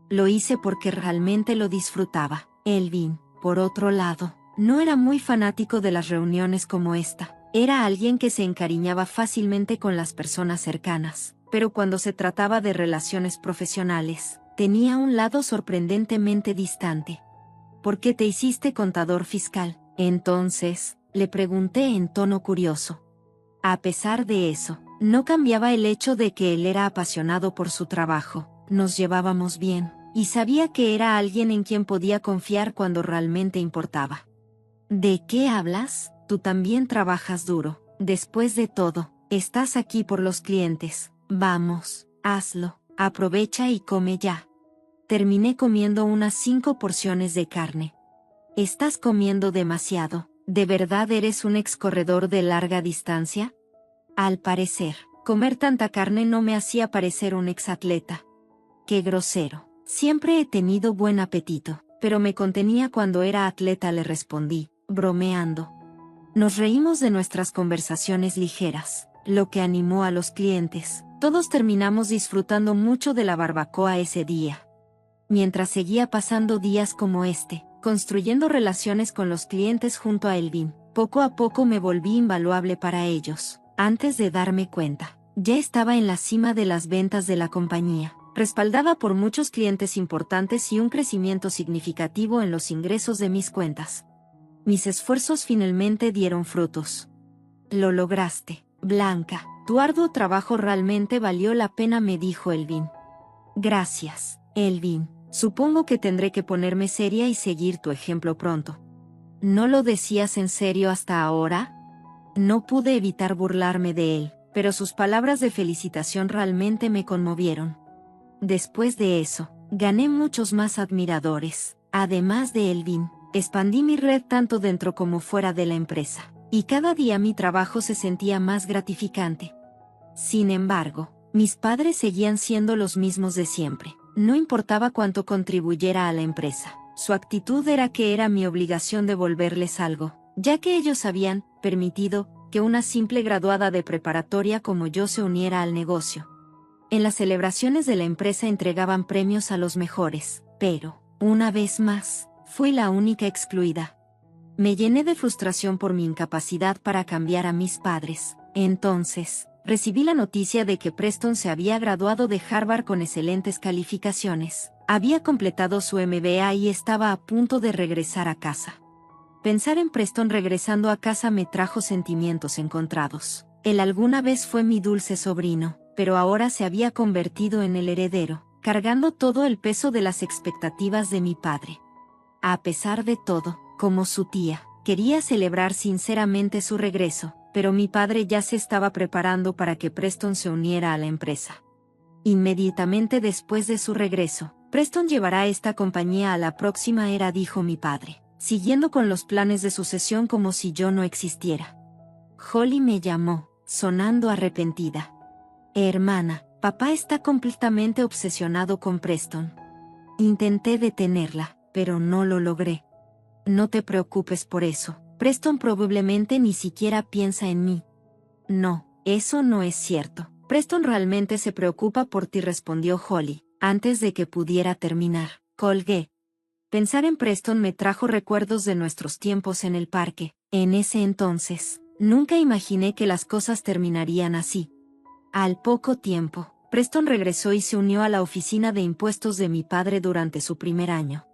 Lo hice porque realmente lo disfrutaba. Elvin, por otro lado, no era muy fanático de las reuniones como esta. Era alguien que se encariñaba fácilmente con las personas cercanas, pero cuando se trataba de relaciones profesionales, tenía un lado sorprendentemente distante. ¿Por qué te hiciste contador fiscal? Entonces, le pregunté en tono curioso. A pesar de eso, no cambiaba el hecho de que él era apasionado por su trabajo, nos llevábamos bien, y sabía que era alguien en quien podía confiar cuando realmente importaba. ¿De qué hablas? Tú también trabajas duro. Después de todo, estás aquí por los clientes. Vamos, hazlo, aprovecha y come ya. Terminé comiendo unas 5 porciones de carne. Estás comiendo demasiado. ¿De verdad eres un excorredor de larga distancia? Al parecer, comer tanta carne no me hacía parecer un exatleta. Qué grosero. Siempre he tenido buen apetito, pero me contenía cuando era atleta, le respondí, bromeando. Nos reímos de nuestras conversaciones ligeras, lo que animó a los clientes. Todos terminamos disfrutando mucho de la barbacoa ese día. Mientras seguía pasando días como este, construyendo relaciones con los clientes junto a Elvin, poco a poco me volví invaluable para ellos. Antes de darme cuenta, ya estaba en la cima de las ventas de la compañía, respaldada por muchos clientes importantes y un crecimiento significativo en los ingresos de mis cuentas. Mis esfuerzos finalmente dieron frutos. Lo lograste, Blanca. Tu arduo trabajo realmente valió la pena, me dijo Elvin. Gracias, Elvin. Supongo que tendré que ponerme seria y seguir tu ejemplo pronto. ¿No lo decías en serio hasta ahora? No pude evitar burlarme de él, pero sus palabras de felicitación realmente me conmovieron. Después de eso, gané muchos más admiradores. Además de Elvin, expandí mi red tanto dentro como fuera de la empresa, y cada día mi trabajo se sentía más gratificante. Sin embargo, mis padres seguían siendo los mismos de siempre. No importaba cuánto contribuyera a la empresa, su actitud era que era mi obligación devolverles algo, ya que ellos habían permitido que una simple graduada de preparatoria como yo se uniera al negocio. En las celebraciones de la empresa entregaban premios a los mejores, pero, una vez más, fui la única excluida. Me llené de frustración por mi incapacidad para cambiar a mis padres. Entonces, recibí la noticia de que Preston se había graduado de Harvard con excelentes calificaciones. Había completado su MBA y estaba a punto de regresar a casa. Pensar en Preston regresando a casa me trajo sentimientos encontrados. Él alguna vez fue mi dulce sobrino, pero ahora se había convertido en el heredero, cargando todo el peso de las expectativas de mi padre. A pesar de todo, como su tía, quería celebrar sinceramente su regreso, pero mi padre ya se estaba preparando para que Preston se uniera a la empresa. Inmediatamente después de su regreso, Preston llevará esta compañía a la próxima era, dijo mi padre, siguiendo con los planes de sucesión como si yo no existiera. Holly me llamó, sonando arrepentida. Hermana, papá está completamente obsesionado con Preston. Intenté detenerla, pero no lo logré. No te preocupes por eso, Preston probablemente ni siquiera piensa en mí. No, eso no es cierto. Preston realmente se preocupa por ti, respondió Holly. Antes de que pudiera terminar, colgué. Pensar en Preston me trajo recuerdos de nuestros tiempos en el parque. En ese entonces, nunca imaginé que las cosas terminarían así. Al poco tiempo, Preston regresó y se unió a la oficina de impuestos de mi padre durante su primer año.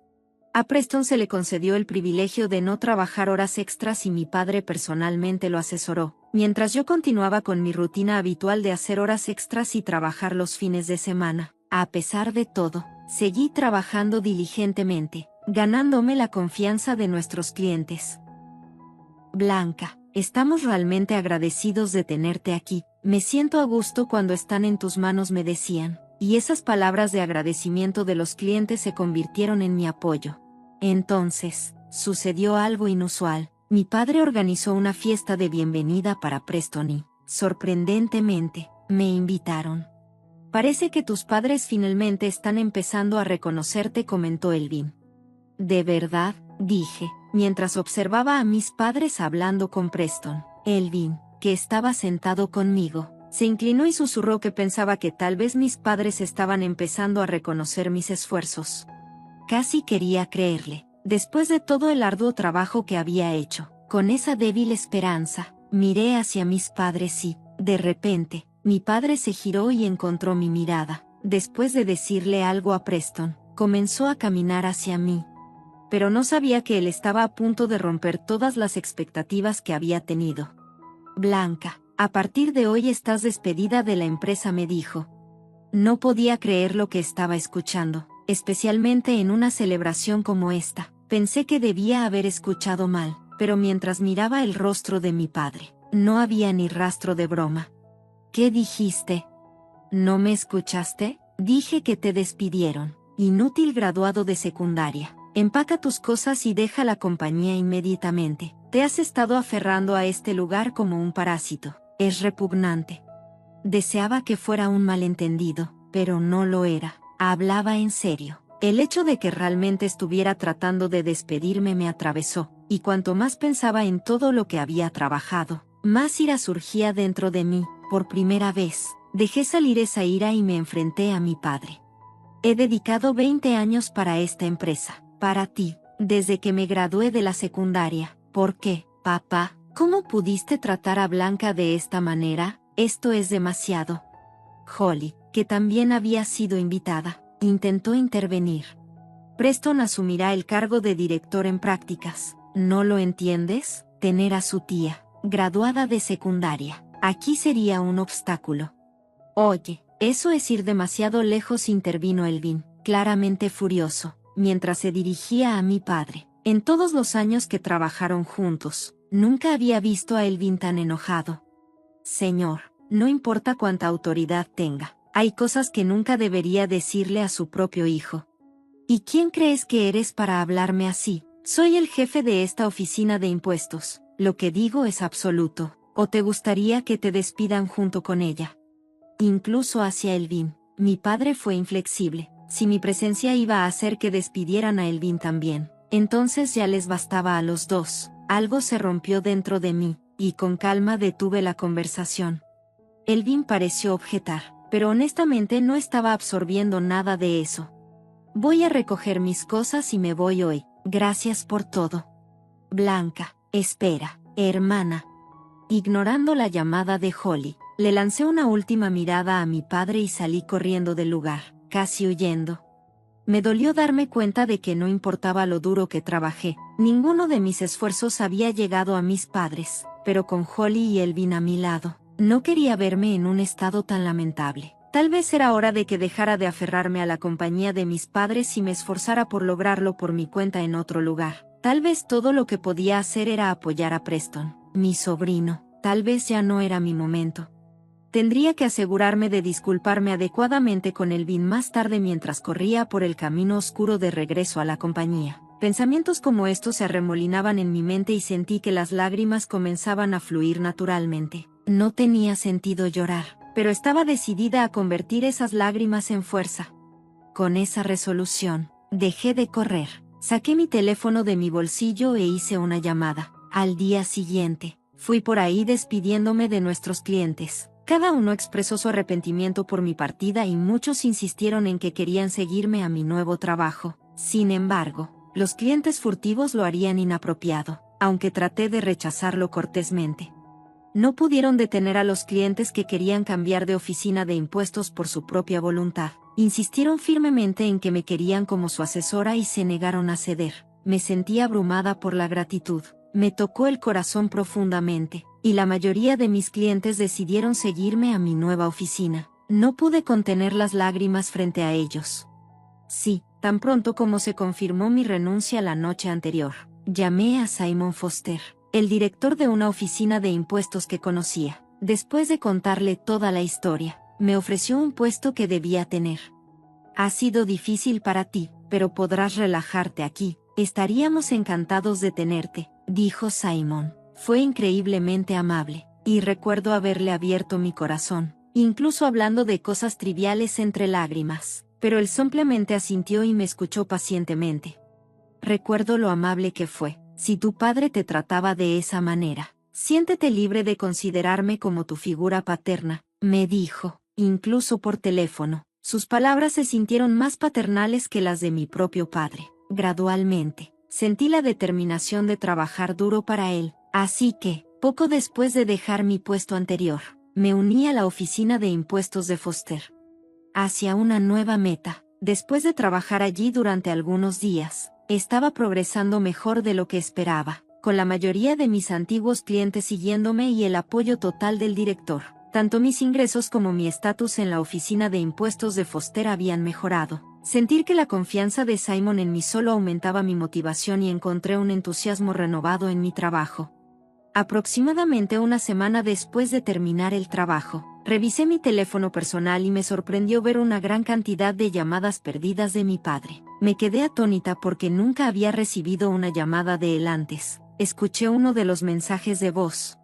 A Preston se le concedió el privilegio de no trabajar horas extras y mi padre personalmente lo asesoró, mientras yo continuaba con mi rutina habitual de hacer horas extras y trabajar los fines de semana. A pesar de todo, seguí trabajando diligentemente, ganándome la confianza de nuestros clientes. Blanca, estamos realmente agradecidos de tenerte aquí. Me siento a gusto cuando están en tus manos, me decían, y esas palabras de agradecimiento de los clientes se convirtieron en mi apoyo. Entonces, sucedió algo inusual. Mi padre organizó una fiesta de bienvenida para Preston y, sorprendentemente, me invitaron. Parece que tus padres finalmente están empezando a reconocerte, comentó Elvin. ¿De verdad?, dije, mientras observaba a mis padres hablando con Preston. Elvin, que estaba sentado conmigo, se inclinó y susurró que pensaba que tal vez mis padres estaban empezando a reconocer mis esfuerzos. Casi quería creerle, después de todo el arduo trabajo que había hecho. Con esa débil esperanza, miré hacia mis padres y, de repente, mi padre se giró y encontró mi mirada. Después de decirle algo a Preston, comenzó a caminar hacia mí. Pero no sabía que él estaba a punto de romper todas las expectativas que había tenido. Blanca, a partir de hoy estás despedida de la empresa, me dijo. No podía creer lo que estaba escuchando, especialmente en una celebración como esta. Pensé que debía haber escuchado mal, pero mientras miraba el rostro de mi padre, no había ni rastro de broma. ¿Qué dijiste? ¿No me escuchaste? Dije que te despidieron. Inútil graduado de secundaria. Empaca tus cosas y deja la compañía inmediatamente. Te has estado aferrando a este lugar como un parásito. Es repugnante. Deseaba que fuera un malentendido, pero no lo era. Hablaba en serio. El hecho de que realmente estuviera tratando de despedirme me atravesó, y cuanto más pensaba en todo lo que había trabajado, más ira surgía dentro de mí. Por primera vez, dejé salir esa ira y me enfrenté a mi padre. He dedicado 20 años para esta empresa, para ti, desde que me gradué de la secundaria. ¿Por qué, papá? ¿Cómo pudiste tratar a Blanca de esta manera? Esto es demasiado. Holly, que también había sido invitada, intentó intervenir. Preston asumirá el cargo de director en prácticas. ¿No lo entiendes? Tener a su tía, graduada de secundaria, aquí sería un obstáculo. Oye, eso es ir demasiado lejos, intervino Elvin, claramente furioso, mientras se dirigía a mi padre. En todos los años que trabajaron juntos, nunca había visto a Elvin tan enojado. Señor, no importa cuánta autoridad tenga. Hay cosas que nunca debería decirle a su propio hijo. ¿Y quién crees que eres para hablarme así? Soy el jefe de esta oficina de impuestos. Lo que digo es absoluto. ¿O te gustaría que te despidan junto con ella? Incluso hacia Elvin. Mi padre fue inflexible. Si mi presencia iba a hacer que despidieran a Elvin también, entonces ya les bastaba a los dos. Algo se rompió dentro de mí, y con calma detuve la conversación. Elvin pareció objetar, pero honestamente no estaba absorbiendo nada de eso. Voy a recoger mis cosas y me voy hoy. Gracias por todo. Blanca, espera, hermana. Ignorando la llamada de Holly, le lancé una última mirada a mi padre y salí corriendo del lugar, casi huyendo. Me dolió darme cuenta de que no importaba lo duro que trabajé, ninguno de mis esfuerzos había llegado a mis padres, pero con Holly y Elvin a mi lado, no quería verme en un estado tan lamentable. Tal vez era hora de que dejara de aferrarme a la compañía de mis padres y me esforzara por lograrlo por mi cuenta en otro lugar. Tal vez todo lo que podía hacer era apoyar a Preston, mi sobrino. Tal vez ya no era mi momento. Tendría que asegurarme de disculparme adecuadamente con Elvin más tarde mientras corría por el camino oscuro de regreso a la compañía. Pensamientos como estos se arremolinaban en mi mente y sentí que las lágrimas comenzaban a fluir naturalmente. No tenía sentido llorar, pero estaba decidida a convertir esas lágrimas en fuerza. Con esa resolución, dejé de correr, saqué mi teléfono de mi bolsillo e hice una llamada. Al día siguiente, fui por ahí despidiéndome de nuestros clientes. Cada uno expresó su arrepentimiento por mi partida y muchos insistieron en que querían seguirme a mi nuevo trabajo. Sin embargo, los clientes furtivos lo harían inapropiado, aunque traté de rechazarlo cortésmente. No pudieron detener a los clientes que querían cambiar de oficina de impuestos por su propia voluntad. Insistieron firmemente en que me querían como su asesora y se negaron a ceder. Me sentí abrumada por la gratitud. Me tocó el corazón profundamente, y la mayoría de mis clientes decidieron seguirme a mi nueva oficina. No pude contener las lágrimas frente a ellos. Sí, tan pronto como se confirmó mi renuncia la noche anterior, llamé a Simon Foster, el director de una oficina de impuestos que conocía. Después de contarle toda la historia, me ofreció un puesto que debía tener. Ha sido difícil para ti, pero podrás relajarte aquí. Estaríamos encantados de tenerte, dijo Simon. Fue increíblemente amable, y recuerdo haberle abierto mi corazón, incluso hablando de cosas triviales entre lágrimas, pero él simplemente asintió y me escuchó pacientemente. Recuerdo lo amable que fue. Si tu padre te trataba de esa manera, siéntete libre de considerarme como tu figura paterna, me dijo, incluso por teléfono. Sus palabras se sintieron más paternales que las de mi propio padre. Gradualmente, sentí la determinación de trabajar duro para él, así que, poco después de dejar mi puesto anterior, me uní a la oficina de impuestos de Foster. Hacia una nueva meta. Después de trabajar allí durante algunos días, estaba progresando mejor de lo que esperaba, con la mayoría de mis antiguos clientes siguiéndome y el apoyo total del director. Tanto mis ingresos como mi estatus en la oficina de impuestos de Foster habían mejorado. Sentir que la confianza de Simon en mí solo aumentaba mi motivación y encontré un entusiasmo renovado en mi trabajo. Aproximadamente una semana después de terminar el trabajo, revisé mi teléfono personal y me sorprendió ver una gran cantidad de llamadas perdidas de mi padre. Me quedé atónita porque nunca había recibido una llamada de él antes. Escuché uno de los mensajes de voz.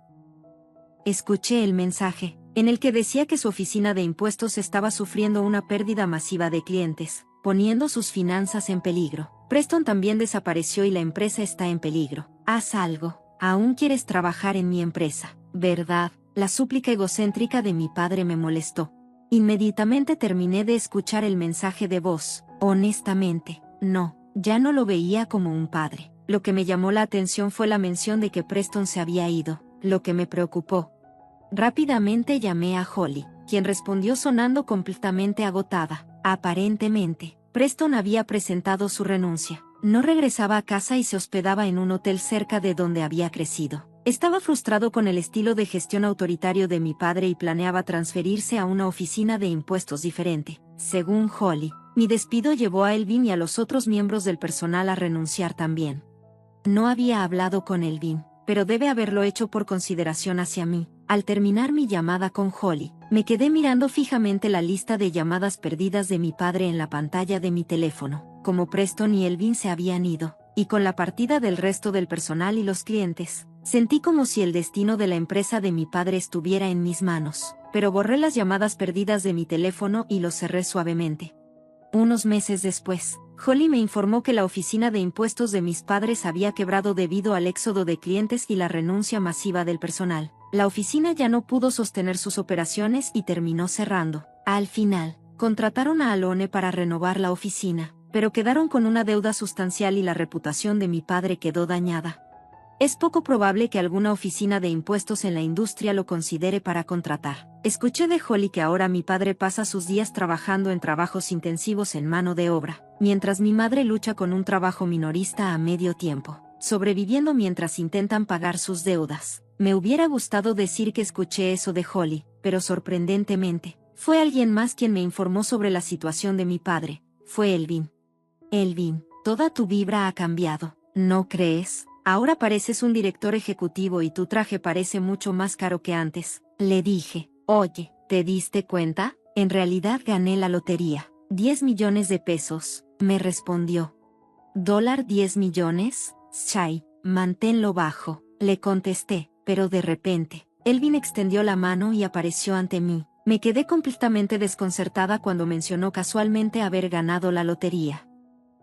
Escuché el mensaje, en el que decía que su oficina de impuestos estaba sufriendo una pérdida masiva de clientes, poniendo sus finanzas en peligro. Preston también desapareció y la empresa está en peligro. Haz algo. Aún quieres trabajar en mi empresa, ¿verdad? La súplica egocéntrica de mi padre me molestó. Inmediatamente terminé de escuchar el mensaje de voz. Honestamente, no, ya no lo veía como un padre. Lo que me llamó la atención fue la mención de que Preston se había ido, lo que me preocupó. Rápidamente llamé a Holly, quien respondió sonando completamente agotada. Aparentemente, Preston había presentado su renuncia. No regresaba a casa y se hospedaba en un hotel cerca de donde había crecido. Estaba frustrado con el estilo de gestión autoritario de mi padre y planeaba transferirse a una oficina de impuestos diferente. Según Holly, mi despido llevó a Elvin y a los otros miembros del personal a renunciar también. No había hablado con Elvin, pero debe haberlo hecho por consideración hacia mí. Al terminar mi llamada con Holly, me quedé mirando fijamente la lista de llamadas perdidas de mi padre en la pantalla de mi teléfono. Como Preston y Elvin se habían ido, y con la partida del resto del personal y los clientes, sentí como si el destino de la empresa de mi padre estuviera en mis manos. Pero borré las llamadas perdidas de mi teléfono y los cerré suavemente. Unos meses después, Holly me informó que la oficina de impuestos de mis padres había quebrado debido al éxodo de clientes y la renuncia masiva del personal. La oficina ya no pudo sostener sus operaciones y terminó cerrando. Al final, contrataron a Alone para renovar la oficina, pero quedaron con una deuda sustancial y la reputación de mi padre quedó dañada. Es poco probable que alguna oficina de impuestos en la industria lo considere para contratar. Escuché de Holly que ahora mi padre pasa sus días trabajando en trabajos intensivos en mano de obra, mientras mi madre lucha con un trabajo minorista a medio tiempo, sobreviviendo mientras intentan pagar sus deudas. Me hubiera gustado decir que escuché eso de Holly, pero sorprendentemente, fue alguien más quien me informó sobre la situación de mi padre. Fue Elvin. Elvin, toda tu vibra ha cambiado, ¿no crees? Ahora pareces un director ejecutivo y tu traje parece mucho más caro que antes. Le dije, oye, ¿te diste cuenta? En realidad gané la lotería. 10 millones de pesos, me respondió. ¿$10 millones? Shai, manténlo bajo, le contesté, pero de repente, Elvin extendió la mano y apareció ante mí. Me quedé completamente desconcertada cuando mencionó casualmente haber ganado la lotería.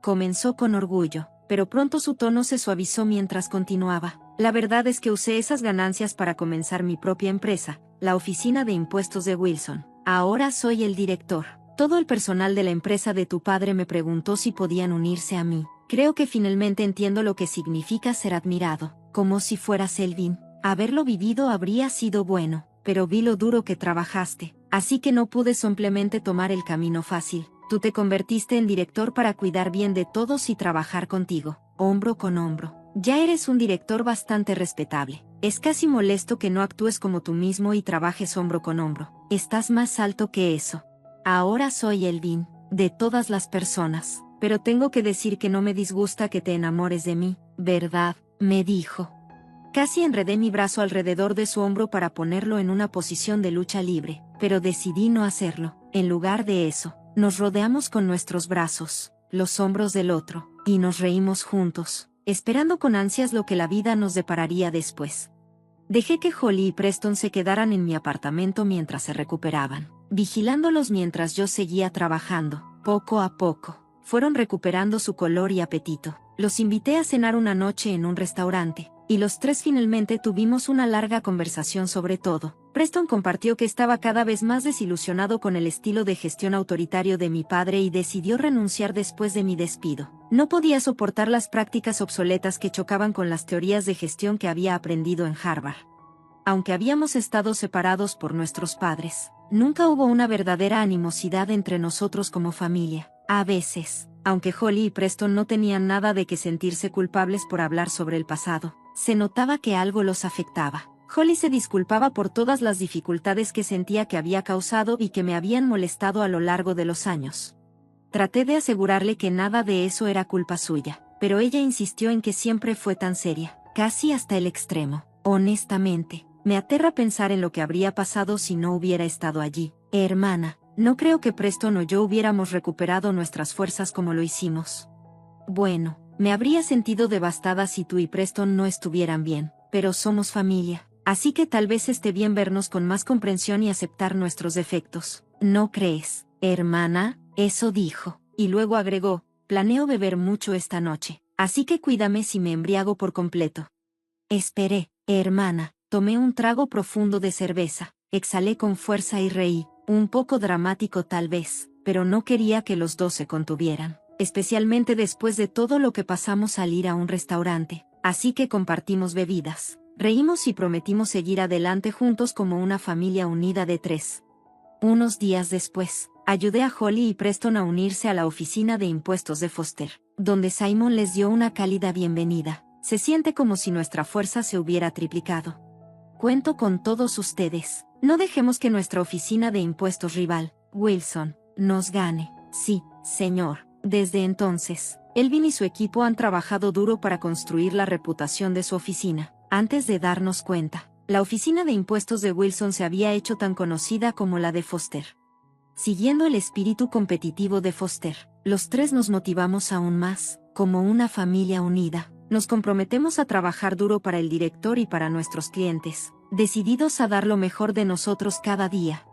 Comenzó con orgullo, pero pronto su tono se suavizó mientras continuaba. La verdad es que usé esas ganancias para comenzar mi propia empresa, la oficina de impuestos de Wilson. Ahora soy el director. Todo el personal de la empresa de tu padre me preguntó si podían unirse a mí. Creo que finalmente entiendo lo que significa ser admirado, como si fueras Elvin. Haberlo vivido habría sido bueno, pero vi lo duro que trabajaste, así que no pude simplemente tomar el camino fácil. Tú te convertiste en director para cuidar bien de todos y trabajar contigo, hombro con hombro. Ya eres un director bastante respetable. Es casi molesto que no actúes como tú mismo y trabajes hombro con hombro. Estás más alto que eso. Ahora soy Elvin, de todas las personas, pero tengo que decir que no me disgusta que te enamores de mí, ¿verdad? Me dijo. Casi enredé mi brazo alrededor de su hombro para ponerlo en una posición de lucha libre, pero decidí no hacerlo. En lugar de eso, nos rodeamos con nuestros brazos, los hombros del otro, y nos reímos juntos, esperando con ansias lo que la vida nos depararía después. Dejé que Holly y Preston se quedaran en mi apartamento mientras se recuperaban, vigilándolos mientras yo seguía trabajando. Poco a poco, fueron recuperando su color y apetito. Los invité a cenar una noche en un restaurante, y los tres finalmente tuvimos una larga conversación sobre todo. Preston compartió que estaba cada vez más desilusionado con el estilo de gestión autoritario de mi padre y decidió renunciar después de mi despido. No podía soportar las prácticas obsoletas que chocaban con las teorías de gestión que había aprendido en Harvard. Aunque habíamos estado separados por nuestros padres, nunca hubo una verdadera animosidad entre nosotros como familia. A veces, aunque Holly y Preston no tenían nada de que sentirse culpables por hablar sobre el pasado, se notaba que algo los afectaba. Holly se disculpaba por todas las dificultades que sentía que había causado y que me habían molestado a lo largo de los años. Traté de asegurarle que nada de eso era culpa suya, pero ella insistió en que siempre fue tan seria, casi hasta el extremo. Honestamente, me aterra pensar en lo que habría pasado si no hubiera estado allí. Hermana, no creo que Preston o yo hubiéramos recuperado nuestras fuerzas como lo hicimos. Bueno, me habría sentido devastada si tú y Preston no estuvieran bien, pero somos familia. Así que tal vez esté bien vernos con más comprensión y aceptar nuestros defectos. ¿No crees, hermana? Eso dijo. Y luego agregó, planeo beber mucho esta noche, así que cuídame si me embriago por completo. Esperé, hermana. Tomé un trago profundo de cerveza, exhalé con fuerza y reí, un poco dramático tal vez, pero no quería que los dos se contuvieran, especialmente después de todo lo que pasamos al ir a un restaurante, así que compartimos bebidas. Reímos y prometimos seguir adelante juntos como una familia unida de tres. Unos días después, ayudé a Holly y Preston a unirse a la oficina de impuestos de Foster, donde Simon les dio una cálida bienvenida. Se siente como si nuestra fuerza se hubiera triplicado. Cuento con todos ustedes. No dejemos que nuestra oficina de impuestos rival, Wilson, nos gane. Sí, señor. Desde entonces, Elvin y su equipo han trabajado duro para construir la reputación de su oficina. Antes de darnos cuenta, La oficina de impuestos de Wilson se había hecho tan conocida como la de Foster. Siguiendo el espíritu competitivo de Foster, los tres nos motivamos aún más, como una familia unida. Nos comprometemos a trabajar duro para el director y para nuestros clientes, decididos a dar lo mejor de nosotros cada día.